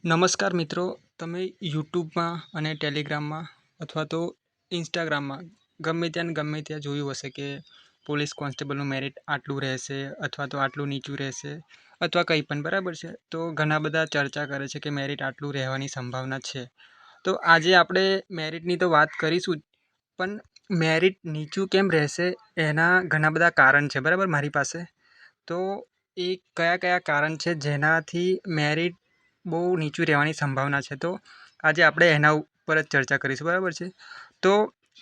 નમસ્કાર મિત્રો, તમે યુટ્યુબમાં અને ટેલિગ્રામમાં અથવા તો ઇન્સ્ટાગ્રામમાં ગમે ત્યાં જોયું હશે કે પોલીસ કોન્સ્ટેબલનું મેરિટ આટલું રહેશે અથવા તો આટલું નીચું રહેશે અથવા કંઈ પણ બરાબર છે. તો ઘણા બધા ચર્ચા કરે છે કે મેરિટ આટલું રહેવાની સંભાવના છે. તો આજે આપણે મેરિટની તો વાત કરીશું જ, પણ મેરિટ નીચું કેમ રહેશે એના ઘણા બધા કારણ છે બરાબર મારી પાસે. તો એ કયા કારણ છે જેનાથી મેરિટ બહુ નીચું રહેવાની સંભાવના છે. તો આજે આપણે એના ઉપર જ ચર્ચા કરીશું બરાબર છે. તો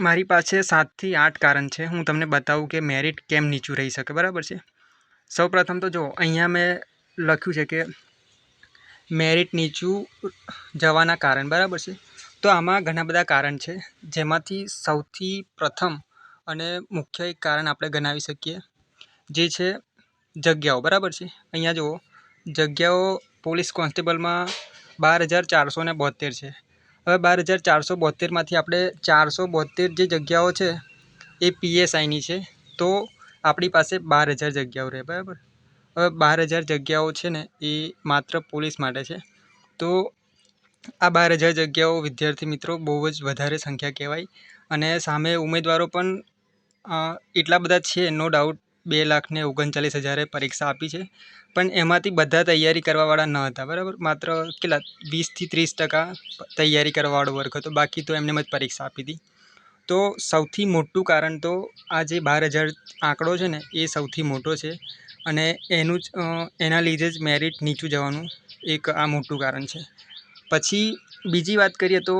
મારી પાસે 7 થી 8 કારણ છે. હું તમને બતાવું કે મેરિટ કેમ નીચું રહી શકે બરાબર છે. સૌપ્રથમ તો જો અહીંયા મેં લખ્યું છે કે મેરિટ નીચું જવાના કારણ બરાબર છે. તો આમાં ઘણા બધા કારણ છે, જેમાંથી સૌથી પ્રથમ અને મુખ્ય એક કારણ આપણે ગણાવી શકીએ, જે છે જગ્યાઓ બરાબર છે. અહીંયા જુઓ, જગ્યાઓ પોલીસ કોન્સ્ટેબલમાં 12,472 છે. હવે 12,472માંથી આપણે 472 જે જગ્યાઓ છે એ પીએસઆઈની છે. તો આપણી પાસે 12,000 જગ્યાઓ રહે બરાબર. હવે 12,000 જગ્યાઓ છે ને એ માત્ર પોલીસ માટે છે. તો આ 12,000 જગ્યાઓ વિદ્યાર્થી મિત્રો બહુ જ વધારે સંખ્યા કહેવાય. અને સામે ઉમેદવારો પણ એટલા બધા છે, નો ડાઉટ. 2,39,000 પરીક્ષા આપી છે, પણ એમાંથી બધા તૈયારી કરવાવાળા ન હતા બરાબર. માત્ર કેટલા 20 થી 30% તૈયારી કરવાવાળો વર્ગ હતો, બાકી તો એમને જ પરીક્ષા આપી હતી. તો સૌથી મોટું કારણ તો આ જે 12,000 આંકડો છે ને એ સૌથી મોટો છે, અને એના લીધે જ મેરિટ નીચું જવાનું એક આ મોટું કારણ છે. પછી બીજી વાત કરીએ તો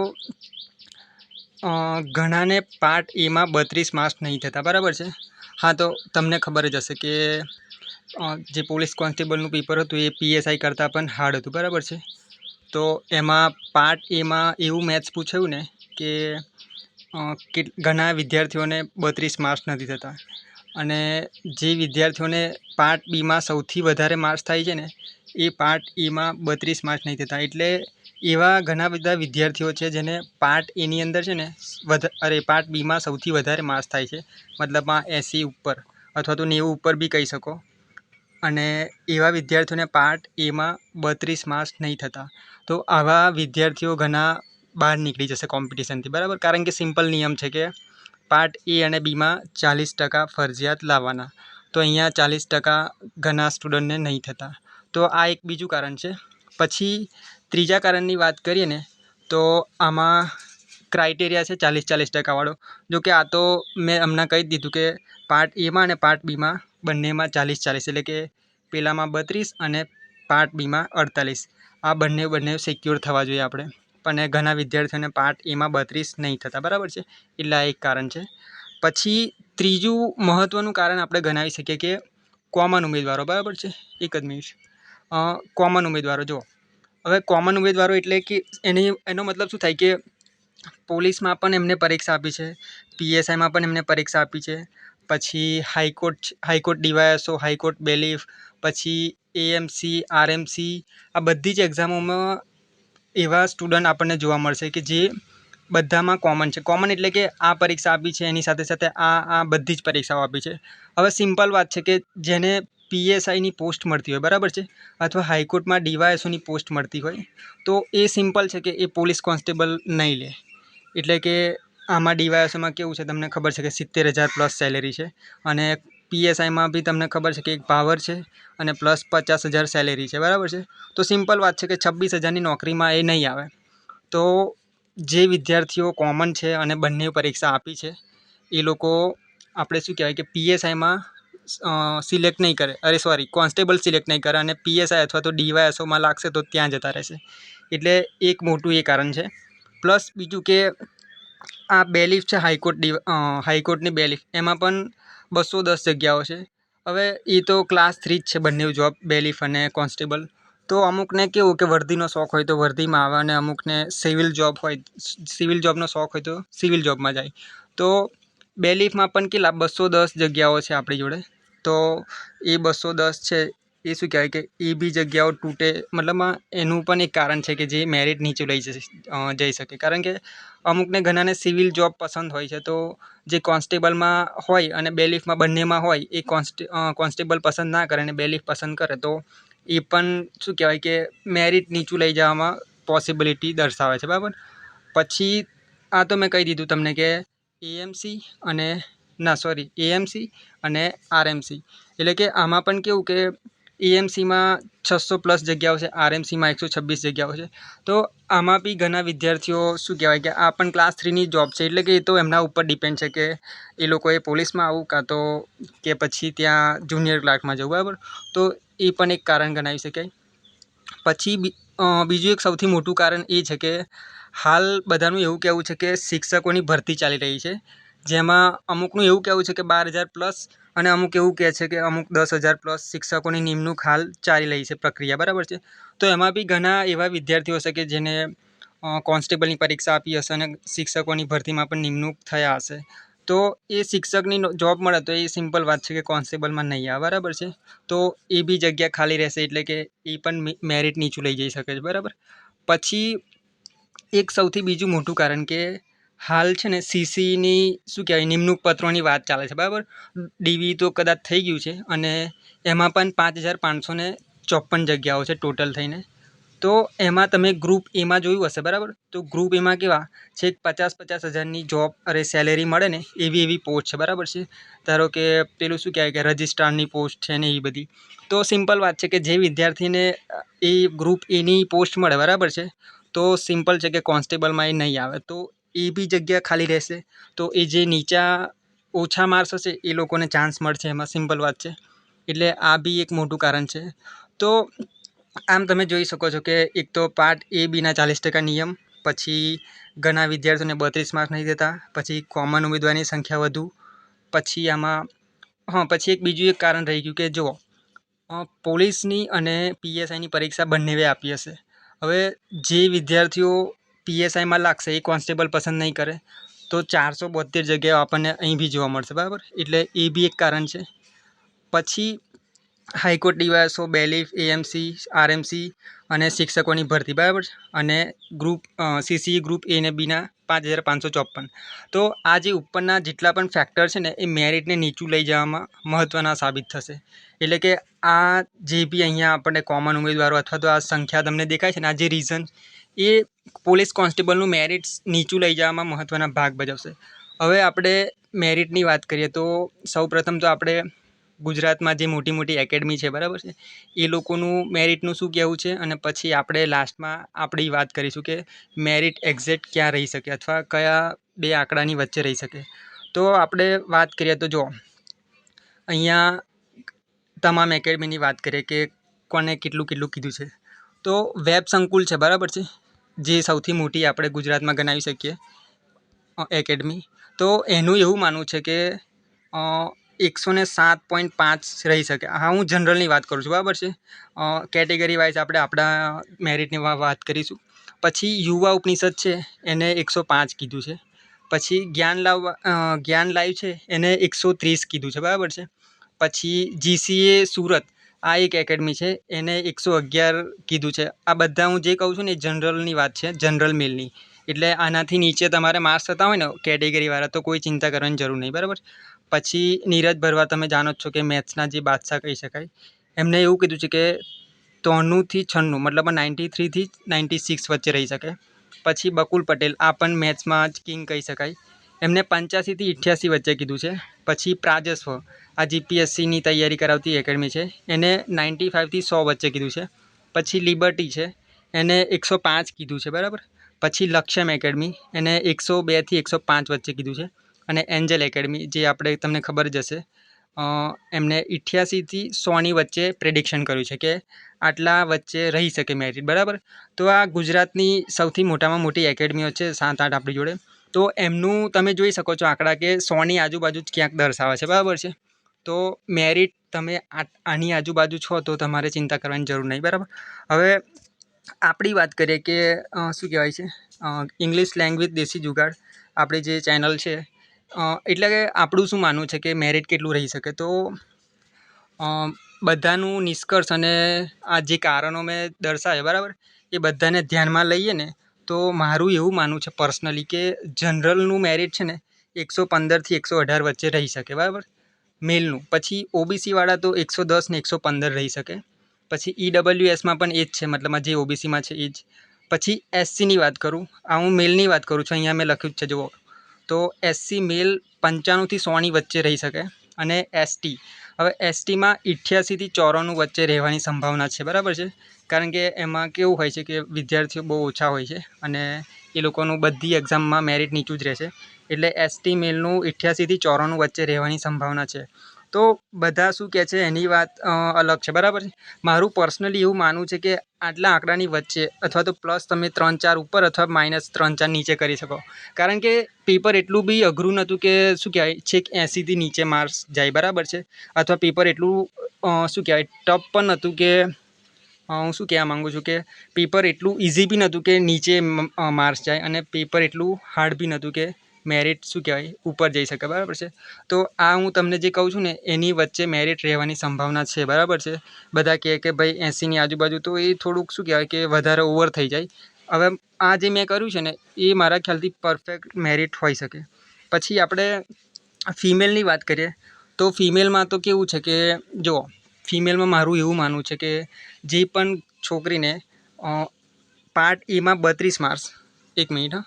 ઘણાને પાર્ટ એમાં 32 માર્ક્સ નહીં થતા બરાબર છે. હા, તો તમને ખબર જ હશે કે જે પોલીસ કોન્સ્ટેબલનું પેપર હતું એ પીએસઆઈ કરતાં પણ હાર્ડ હતું બરાબર છે. તો એમાં પાર્ટ એમાં એવું મેથ્સ પૂછાયું ને કે ઘણા વિદ્યાર્થીઓને 32 માર્ક્સ નથી થતા, અને જે વિદ્યાર્થીઓને પાર્ટ બીમાં સૌથી વધારે માર્ક્સ થાય છે ને એ પાર્ટ એમાં 32 માર્ક્સ નહીં થતા. એટલે એવા ઘણા બધા વિદ્યાર્થીઓ છે જેને પાર્ટ એની અંદર છે ને પાર્ટ બીમાં સૌથી વધારે માર્ક્સ થાય છે, મતલબમાં 80 ઉપર અથવા તો 90 ઉપર બી કહી શકો. અને એવા વિદ્યાર્થીઓને પાર્ટ એમાં 32 માર્ક્સ નહીં થતા. તો આવા વિદ્યાર્થીઓ ઘણા બહાર નીકળી જશે કોમ્પિટિશનથી બરાબર. કારણ કે સિમ્પલ નિયમ છે કે પાર્ટ એ અને બીમાં 40% ફરજિયાત લાવવાના. તો અહીંયા 40% ઘણા સ્ટુડન્ટને નહીં થતા. તો આ એક બીજું કારણ છે. પછી ત્રીજા કારણની વાત કરીએ ને તો આમાં ક્રાઇટેરિયા છે 40-40% વાળો. જો કે આ તો મેં હમણાં કહી જ દીધું કે પાર્ટ એમાં અને પાર્ટ બીમાં બંનેમાં 40-40, એટલે કે પહેલામાં 32 અને પાર્ટ બીમાં 48. આ બંને સિક્યોર થવા જોઈએ આપણે, પણ ઘણા વિદ્યાર્થીઓને પાર્ટ એમાં 32 નહીં થતા બરાબર છે. એટલે આ એક કારણ છે. પછી ત્રીજું મહત્ત્વનું કારણ આપણે ગણાવી શકીએ કે કોમન ઉમેદવારો બરાબર છે. એક જ મિનિટ. કોમન ઉમેદવારો જુઓ. હવે કોમન ઉમેદવારો એટલે કે એનો મતલબ શું થાય કે પોલીસમાં પણ એમને પરીક્ષા આપી છે, પીએસઆઈમાં પણ એમને પરીક્ષા આપી છે, પછી હાઈકોર્ટ ડીવાયએસઓ, હાઈકોર્ટ બેલીફ, પછી એએમસી, આરએમસી, આ બધી જ એક્ઝામોમાં એવા સ્ટુડન્ટ આપણને જોવા મળશે કે જે બધામાં કોમન છે. કોમન એટલે કે આ પરીક્ષા આપી છે, એની સાથે સાથે આ બધી જ પરીક્ષાઓ આપી છે. હવે સિમ્પલ વાત છે કે જેને પીએસઆઈની પોસ્ટ મળતી હોય બરાબર છે, અથવા હાઈકોર્ટમાં ડીવાયએસઓની પોસ્ટ મળતી હોય, તો એ સિમ્પલ છે કે એ પોલીસ કોન્સ્ટેબલ નહીં લે. એટલે કે આમાં ડીવાયએસઓમાં કેવું છે તમને ખબર છે કે 70,000 પ્લસ સેલેરી છે, અને પીએસઆઈમાં બી તમને ખબર છે કે એક પાવર છે અને પ્લસ 50,000 સેલેરી છે બરાબર છે. તો સિમ્પલ વાત છે કે 26,000ની નોકરીમાં એ નહીં આવે. તો જે વિદ્યાર્થીઓ કોમન છે અને બંને પરીક્ષા આપી છે એ લોકો આપણે શું કહેવાય કે પીએસઆઈમાં સિલેક્ટ નહીં કરે, કોન્સ્ટેબલ સિલેક્ટ નહીં કરે, અને પીએસઆઈ અથવા તો ડીવાયએસઓમાં લાગશે તો ત્યાં જતા રહેશે. એટલે એક મોટું એ કારણ છે. પ્લસ બીજું કે આ બેલીફ છે, હાઈકોર્ટની બેલીફ, એમાં પણ 210 જગ્યાઓ છે. હવે એ તો ક્લાસ 3 જ છે બંને જોબ, બેલીફ અને કોન્સ્ટેબલ. તો અમુકને કેવું કે વર્દીનો શોખ હોય તો વર્દીમાં આવે, અને અમુકને સિવિલ જોબનો શોખ હોય તો સિવિલ જોબમાં જાય. તો બેલીફમાં પણ કેટલા 210 જગ્યાઓ છે આપણી જોડે. તો એ 210 છે એ શું કહેવાય કે એ બી જગ્યાઓ તૂટે, મતલબમાં એનું પણ એક કારણ છે કે જે મેરિટ નીચું જઈ શકે. કારણ કે અમુકને ઘણાને સિવિલ જોબ પસંદ હોય છે, તો જે કોન્સ્ટેબલમાં હોય અને બેલીફમાં બંનેમાં હોય એ કોન્સ્ટેબલ પસંદ ના કરે અને બેલીફ પસંદ કરે, તો એ પણ શું કહેવાય કે મેરિટ નીચું લઈ જવામાં પોસિબિલિટી દર્શાવે છે, બરાબર. પછી આ તો મેં કહી દીધું તમને કે એએમસી અને એએમસી અને આરએમસી, એટલે કે આમાં પણ કેવું કે એએમસીમાં 600+ જગ્યાઓ છે, આરએમસીમાં 126 જગ્યાઓ છે. તો આમાં બી ઘણા વિદ્યાર્થીઓ શું કહેવાય કે આ પણ ક્લાસ 3ની જોબ છે, એટલે કે એ તો એમના ઉપર ડિપેન્ડ છે કે એ લોકોએ પોલીસમાં આવવું કાં તો કે પછી ત્યાં જુનિયર ક્લાર્કમાં જવું, બરાબર. તો એ પણ એક કારણ ગણાવી શકાય. પછી બીજું એક સૌથી મોટું કારણ એ છે કે હાલ બધાનું એવું કહેવું છે કે શિક્ષકોની ભરતી ચાલી રહી છે, જેમાં અમુકનું એવું કહેવું છે કે 12,000+ અને અમુક એવું કહે છે કે અમુક 10,000+ શિક્ષકોની નિમણૂક હાલ ચાલી રહી છે પ્રક્રિયા, બરાબર છે. તો એમાં બી ઘણા એવા વિદ્યાર્થીઓ હશે કે જેને કોન્સ્ટેબલની પરીક્ષા આપી હશે અને શિક્ષકોની ભરતીમાં પણ નિમણૂક થયા હશે. તો એ શિક્ષકની જોબ મળે તો એ સિમ્પલ વાત છે કે કોન્સ્ટેબલમાં નહીં આવે, બરાબર છે. તો એ બી જગ્યા ખાલી રહેશે, એટલે કે એ પણ મેરિટ નીચું લઈ જઈ શકે છે, બરાબર. પછી એક સૌથી બીજું મોટું કારણ કે હાલ છે ને સીસીની શું કહેવાય નિમણૂક પત્રોની વાત ચાલે છે, બરાબર. ડીવી તો કદાચ થઈ ગયું છે અને એમાં પણ 5,554 જગ્યાઓ છે ટોટલ થઈને. તો એમાં તમે ગ્રુપ એમાં જોયું હશે, બરાબર. તો ગ્રુપ એમાં કેવા છે 50,000 હજારની જોબ સેલેરી મળે ને એવી પોસ્ટ છે, બરાબર છે. ધારો કે પેલું શું કહેવાય કે રજિસ્ટ્રારની પોસ્ટ છે ને એ બધી. તો સિમ્પલ વાત છે કે જે વિદ્યાર્થીને એ ગ્રુપ એની પોસ્ટ મળે, બરાબર છે, તો સિમ્પલ છે કે કોન્સ્ટેબલમાં એ નહીં આવે, તો એ બી જગ્યા ખાલી રહેશે. તો એ જે નીચા ઓછા માર્ક્સ હશે એ લોકોને ચાન્સ મળશે, એમાં સિમ્પલ વાત છે. એટલે આ બી એક મોટું કારણ છે. તો આમ તમે જોઈ શકો છો કે એક તો પાર્ટ એ બીના 40% નિયમ, પછી ઘણા વિદ્યાર્થીઓને 32 માર્ક્સ નહીં દેતા, પછી કોમન ઉમેદવારની સંખ્યા વધુ, પછી આમાં પછી એક બીજું એક કારણ રહી ગયું કે જુઓ પોલીસની અને પીએસઆઈની પરીક્ષા બંનેવે આપી હશે. હવે જે વિદ્યાર્થીઓ પીએસઆઈમાં લાગશે એ કોન્સ્ટેબલ પસંદ નહીં કરે, તો 472 જગ્યાઓ આપણને અહીં બી જોવા મળશે, બરાબર. એટલે એ બી એક કારણ છે. પછી high court DYSO, bailiff, AMC, RMC અને શિક્ષકોની ભરતી, બરાબર. અને સીસી ગ્રુપ એ ને બીના 5,554. તો આ જે ઉપરના જેટલા પણ ફેક્ટર છે ને એ મેરિટને નીચું લઈ જવામાં મહત્ત્વના સાબિત થશે. એટલે કે આ જે બી અહીંયા આપણને કોમન ઉમેદવારો અથવા તો આ સંખ્યા તમને દેખાય છે ને, આ જે રીઝન એ પોલીસ કોન્સ્ટેબલનું મેરિટ નીચું લઈ જવામાં મહત્ત્વના ભાગ ભજવશે. હવે આપણે મેરિટની વાત કરીએ તો સૌપ્રથમ તો આપણે ગુજરાતમાં જે મોટી મોટી એકેડમી છે, બરાબર છે, એ લોકોનું મેરિટનું શું કહેવું છે, અને પછી આપણે લાસ્ટમાં આપણી વાત કરીશું કે મેરિટ એક્ઝેક્ટ ક્યાં રહી શકે અથવા કયા બે આંકડાની વચ્ચે રહી શકે. તો આપણે વાત કરીએ તો જો અહીંયા તમામ એકેડમીની વાત કરીએ કે કોને કેટલું કીધું છે. તો વેબ સંકુલ છે, બરાબર છે, જે સૌથી મોટી આપણે ગુજરાતમાં ગણાવી શકીએ એકેડમી. તો એનું એવું માનવું છે કે 107.5 રહી શકે. હા, હું જનરલની વાત કરું છું, બરાબર છે. કેટેગરી વાઇઝ આપણે આપણા મેરિટની વાત કરીશું. પછી યુવા ઉપનિષદ છે એને 105 કીધું છે. પછી જ્ઞાન લાઈવ છે એને 130 કીધું છે, બરાબર છે. પછી જીસીએ સુરત આ એક એકેડમી છે, એને 111 કીધું છે. આ બધા હું જે કહું છું ને એ જનરલની વાત છે, જનરલ મેલની. એટલે આનાથી નીચે તમારે માર્ક્સ થતા હોય ને કેટેગરીવાળા તો કોઈ ચિંતા કરવાની જરૂર નહીં, બરાબર. પછી નીરજ ભરવાડ તમે જાણો જ છો કે મેથ્સના જે બાદશાહ કહી શકાય, એમને એવું કીધું છે કે 93 થી 96 મતલબ 93 થી 96 વચ્ચે રહી શકે. પછી બકુલ પટેલ આ પણ મેથ્સમાં જ કિંગ કહી શકાય, એમને 85 થી 88 વચ્ચે કીધું છે. પછી પ્રાજસ્વ આ જીપીએસસીની તૈયારી કરાવતી એકેડમી છે, એને 95 થી 100 વચ્ચે કીધું છે. પછી લિબર્ટી છે એને 105 કીધું છે, બરાબર. પછી લક્ષ્યમ એકેડમી એને 102 થી 105 વચ્ચે કીધું છે. અને એન્જલ એકેડમી જે આપણે તમને ખબર જ હશે, એમને 88 થી 100ની વચ્ચે પ્રેડિક્શન કર્યું છે કે આટલા વચ્ચે રહી શકે મેરિટ, બરાબર. તો આ ગુજરાતની સૌથી મોટામાં મોટી એકેડમીઓ છે, 7-8 આપણી જોડે. તો એમનું તમે જોઈ શકો છો આંકડા કે 100ની આજુબાજુ જ ક્યાંક દર્શાવે છે, બરાબર છે. તો મેરિટ તમે આની આજુબાજુ છો તો તમારે ચિંતા કરવાની જરૂર નહીં, બરાબર. હવે આપણી વાત કરીએ કે શું કહેવાય છે ઇંગ્લિશ લેંગ્વેજ દેશી જુગાડ આપણી જે ચેનલ છે, એટલે કે આપણું શું માનવું છે કે મેરિટ કેટલું રહી શકે. તો બધાનું નિષ્કર્ષ અને આ જે કારણો મેં દર્શાવ્યા, બરાબર, એ બધાને ધ્યાનમાં લઈએ ને તો મારું એવું માનવું છે પર્સનલી કે જનરલનું મેરિટ છે ને 115 થી 118 વચ્ચે રહી શકે, બરાબર, મેલનું. પછી ઓબીસીવાળા તો 110 ને 115 રહી શકે. પછી ઈડબ્લ્યુએસમાં પણ એ જ છે, મતલબમાં જે ઓબીસીમાં છે એ જ. પછી એસસીની વાત કરું, આ હું મેલની વાત કરું છું, અહીંયા મેં લખ્યું જ છે જુઓ. તો એસસી મેલ 95થી 100ની વચ્ચે રહી શકે. અને એસટી, હવે એસટીમાં 88થી 94 વચ્ચે રહેવાની સંભાવના છે, બરાબર છે. કારણ કે એમાં કેવું હોય છે કે વિદ્યાર્થીઓ બહુ ઓછા હોય છે અને એ લોકોનું બધી એક્ઝામમાં મેરિટ નીચું જ રહેશે. એટલે એસટી મેલનું 88થી 94 વચ્ચે રહેવાની સંભાવના છે. તો બધા શું કહે છે એની વાત અલગ છે, બરાબર છે. મારું પર્સનલી એવું માનવું છે કે આટલા આંકડાની વચ્ચે અથવા તો પ્લસ તમે 3-4 ઉપર અથવા -3-4 નીચે કરી શકો. કારણ કે પેપર એટલું બી અઘરું નહોતું કે શું કહેવાય છેક 80થી નીચે માર્ક્સ જાય, બરાબર છે. અથવા પેપર એટલું શું કહેવાય ટફ પણ નહોતું કે હું શું કહેવા માગું છું કે પેપર એટલું ઇઝી બી નહોતું કે નીચે માર્ક્સ જાય, અને પેપર એટલું હાર્ડ બી નહોતું કે મેરિટ શું કહેવાય ઉપર જઈ શકે, બરાબર છે. તો આ હું તમને જે કહું છું ને એની વચ્ચે મેરિટ રહેવાની સંભાવના છે, બરાબર છે. બધા કહે કે ભાઈ 80ની આજુબાજુ, તો એ થોડુંક શું કહેવાય કે વધારે ઓવર થઈ જાય. હવે આ જે મેં કર્યું છે ને એ મારા ખ્યાલથી પરફેક્ટ મેરિટ હોઈ શકે. પછી આપણે ફિમેલની વાત કરીએ તો ફિમેલમાં તો કેવું છે કે જુઓ, ફિમેલમાં મારું એવું માનવું છે કે જે પણ છોકરીને પાર્ટ એમાં 32 માર્ક્સ, 1 મિનિટ હા,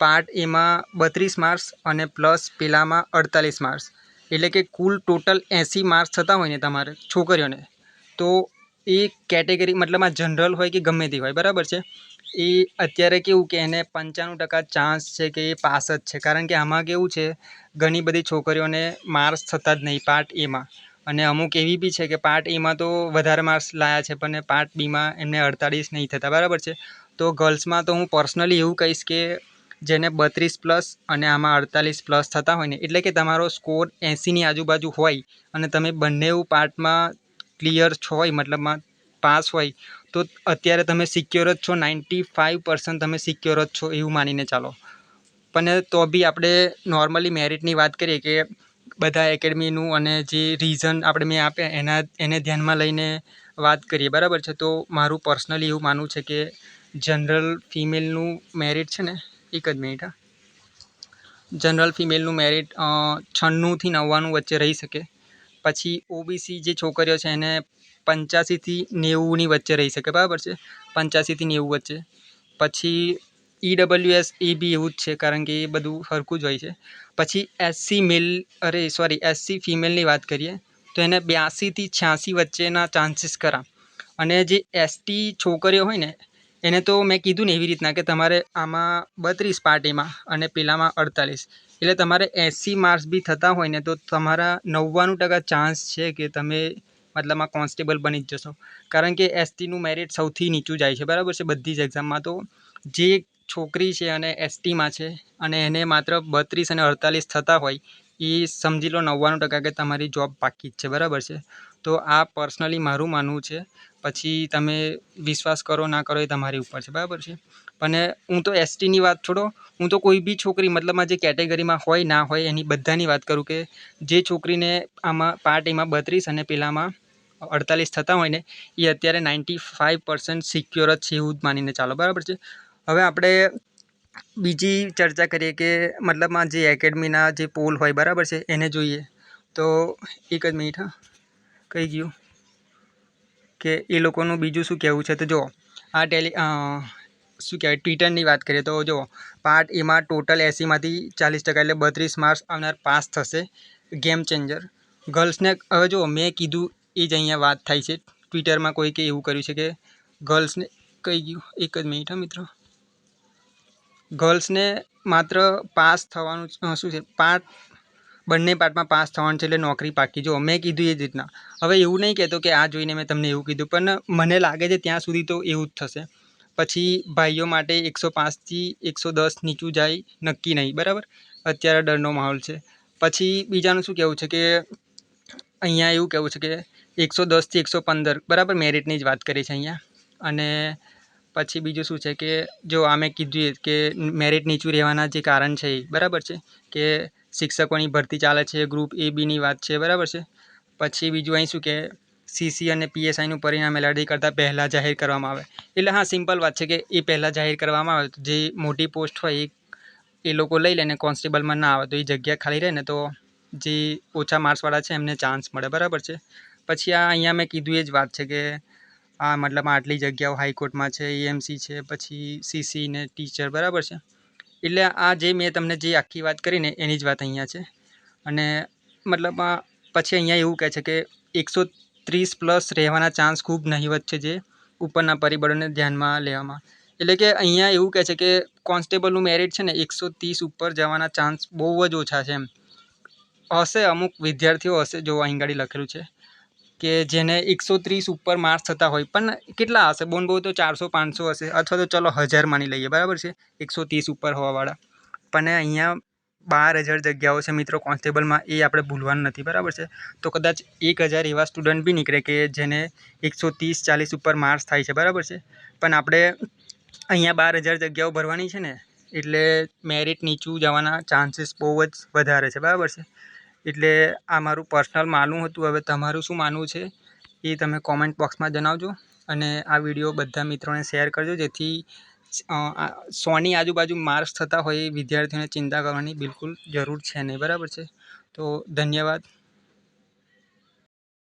પાર્ટ એમાં 32 માર્ક્સ અને પ્લસ પેલામાં 48 માર્ક્સ, એટલે કે કુલ ટોટલ 80 માર્ક્સ થતા હોય ને તમારે છોકરીઓને, તો એ કેટેગરી મતલબ આ જનરલ હોય કે ગમે તે હોય, બરાબર છે. એ અત્યારે કેવું કે એને 95% ચાન્સ છે કે એ પાસ જ છે. કારણ કે આમાં કેવું છે, ઘણી બધી છોકરીઓને માર્ક્સ થતા જ નહીં પાર્ટ એમાં, અને અમુક એવી બી છે કે પાર્ટ એમાં તો વધારે માર્ક્સ લાયા છે પણ પાર્ટ બીમાં એમને 48 નહીં થતા, બરાબર છે. તો ગર્લ્સમાં તો હું પર્સનલી એવું કહીશ કે જેને 32+ અને આમાં 48+ થતા હોય ને, એટલે કે તમારો સ્કોર 80ની આજુબાજુ હોય અને તમે બંને પાર્ટમાં ક્લિયર છો હોય, મતલબમાં પાસ હોય, તો અત્યારે તમે સિક્યોર જ છો, 95% તમે સિક્યોર જ છો એવું માનીને ચાલો. પણ તો બી આપણે નોર્મલી મેરિટની વાત કરીએ કે બધા એકેડમીનું અને જે રીઝન આપણે મેં આપ્યા એને ધ્યાનમાં લઈને વાત કરીએ, બરાબર છે. તો મારું પર્સનલી એવું માનવું છે કે જનરલ ફિમેલનું મેરિટ છે ને, એક જ મિનિટ હા, જનરલ ફિમેલનું મેરિટ 96થી 99 વચ્ચે રહી શકે. પછી ઓબીસી જે છોકરીઓ છે એને 85થી 90ની વચ્ચે રહી શકે, બરાબર છે. 85થી 90 વચ્ચે. પછી ઈડબ્લ્યુએસ એ બી એવું જ છે, કારણ કે એ બધું સરખું જ હોય છે. પછી એસસી ફિમેલની વાત કરીએ તો એને 82થી 86 વચ્ચેના ચાન્સીસ ખરા. અને જે એસટી છોકરીઓ હોય ને એને તો મેં કીધું ને એવી રીતના કે તમારે આમાં 32 પાર્ટીમાં અને પેલામાં 48, એટલે તમારે 80 માર્ક્સ બી થતા હોય ને તો તમારા 99% ચાન્સ છે કે તમે મતલબમાં કોન્સ્ટેબલ બની જ જશો. કારણ કે એસટીનું મેરિટ સૌથી નીચું જાય છે, બરાબર છે, બધી જ એક્ઝામમાં. તો જે છોકરી છે અને એસટીમાં છે અને એને માત્ર 32 અને 48 થતા હોય, એ સમજી લો 99% કે તમારી જોબ પાકી જ છે, બરાબર છે. તો આ પર્સનલી મારું માનવું છે. પછી તમે વિશ્વાસ કરો ના કરો એ તમારી ઉપર છે, બરાબર છે. અને હું તો એસટીની વાત છોડો, હું તો કોઈ બી છોકરી મતલબમાં જે કેટેગરીમાં હોય ના હોય એની બધાની વાત કરું કે જે છોકરીને આમાં પાર્ટ એમાં 32 અને પેલામાં 48 થતા હોય ને એ અત્યારે 95% સિક્યોર જ છે એવું જ માનીને ચાલો, બરાબર છે. હવે આપણે બીજી ચર્ચા કરીએ કે મતલબમાં જે એકેડમીના જે પોલ હોય, બરાબર છે, એને જોઈએ. તો એક જ મિનિટ હા, કહી ગયું કે એ લોકોનું બીજું શું કહેવું છે. તો જો આ શું કહેવાય ટ્વિટરની વાત કરીએ તો જો પાર્ટ એમાં ટોટલ 80માંથી 40% એટલે 32 માર્ક્સ આવનાર પાસ થશે. ગેમ ચેન્જર ગર્લ્સને, હવે જો મેં કીધું એ જ અહીંયા વાત થાય છે. ટ્વિટરમાં કોઈકે એવું કર્યું છે કે ગર્લ્સને કહી ગયું, એક જ મિનિટ હા મિત્રો, ગર્લ્સને માત્ર પાસ થવાનું શું છે, બંને પાર્ટમાં પાસ થવાનું છે એટલે નોકરી પાકી. જો મેં કીધું એ જ રીતના. હવે એવું નહીં કહેતો કે આ જોઈને મેં તમને એવું કીધું, પણ મને લાગે છે ત્યાં સુધી તો એવું જ થશે. પછી ભાઈઓ માટે 105થી 110 નીચું જાય નક્કી નહીં, બરાબર, અત્યારે ડરનો માહોલ છે. પછી બીજાનું શું કહેવું છે કે અહીંયા એવું કહેવું છે કે 110થી 115, બરાબર, મેરિટની જ વાત કરી છે અહીંયા. અને પછી બીજું શું છે કે જો આ મેં કીધું એ કે મેરિટ નીચું રહેવાના જે કારણ છે એ, બરાબર છે, કે શિક્ષકોની ભરતી ચાલે છે, ગ્રુપ એ બીની વાત છે, બરાબર છે. પછી બીજું અહીં શું કે સીસી અને પીએસઆઈનું પરિણામ એલઆરડી કરતાં પહેલાં જાહેર કરવામાં આવે. એટલે હા, સિમ્પલ વાત છે કે એ પહેલાં જાહેર કરવામાં આવે તો જે મોટી પોસ્ટ હોય એ લોકો લઈ લે ને કોન્સ્ટેબલમાં ના આવે તો એ જગ્યા ખાલી રહે ને તો જે ઓછા માર્ક્સવાળા છે એમને ચાન્સ મળે, બરાબર છે. પછી આ અહીંયા મેં કીધું એ જ વાત છે કે આ મતલબ આટલી જગ્યાઓ હાઈકોર્ટમાં છે, એએમસી છે, પછી સીસી ને ટીચર, બરાબર છે. એટલે આ જે મેં તમને જે આખી વાત કરીને એની જ વાત અહીંયા છે. અને મતલબ પછી અહીંયા એવું કહે છે કે 130+ રહેવાના ચાન્સ ખૂબ નહિવત છે, જે ઉપરના પરિબળોને ધ્યાનમાં લેવામાં. એટલે કે અહીંયા એવું કહે છે કે કોન્સ્ટેબલનું મેરિટ છે ને 130 ઉપર જવાના ચાન્સ બહુ જ ઓછા છે એમ. હશે અમુક વિદ્યાર્થીઓ હશે, જો અહીં ગાડી લખેલું છે કે જેને 130 ઉપર માર્ક્સ થતા હોય, પણ કેટલા હશે? બોન બહુ તો 400-500 હશે, અથવા તો ચલો 1000 માની લઈએ, બરાબર છે, 130 ઉપર હોવાવાળા. પણ અહીંયા 12,000 જગ્યાઓ છે મિત્રો કોન્સ્ટેબલમાં, એ આપણે ભૂલવાનું નથી, બરાબર છે. તો કદાચ 1000 એવા સ્ટુડન્ટ બી નીકળે કે જેને 130-40 ઉપર માર્ક્સ થાય છે, બરાબર છે. પણ આપણે અહીંયા 12,000 જગ્યાઓ ભરવાની છે ને, એટલે મેરિટ નીચું જવાના ચાન્સીસ બહુ જ વધારે છે, બરાબર છે. એટલે આ મારું પર્સનલ માનવું હતું. હવે તમારું શું માનવું છે એ તમે કોમેન્ટ બોક્સમાં જણાવજો. અને આ વિડીયો બધા મિત્રોને શેર કરજો, જેથી 100ની આજુબાજુ માર્ક્સ થતા હોય એ વિદ્યાર્થીઓને ચિંતા કરવાની બિલકુલ જરૂર છે નહીં, બરાબર છે. તો ધન્યવાદ.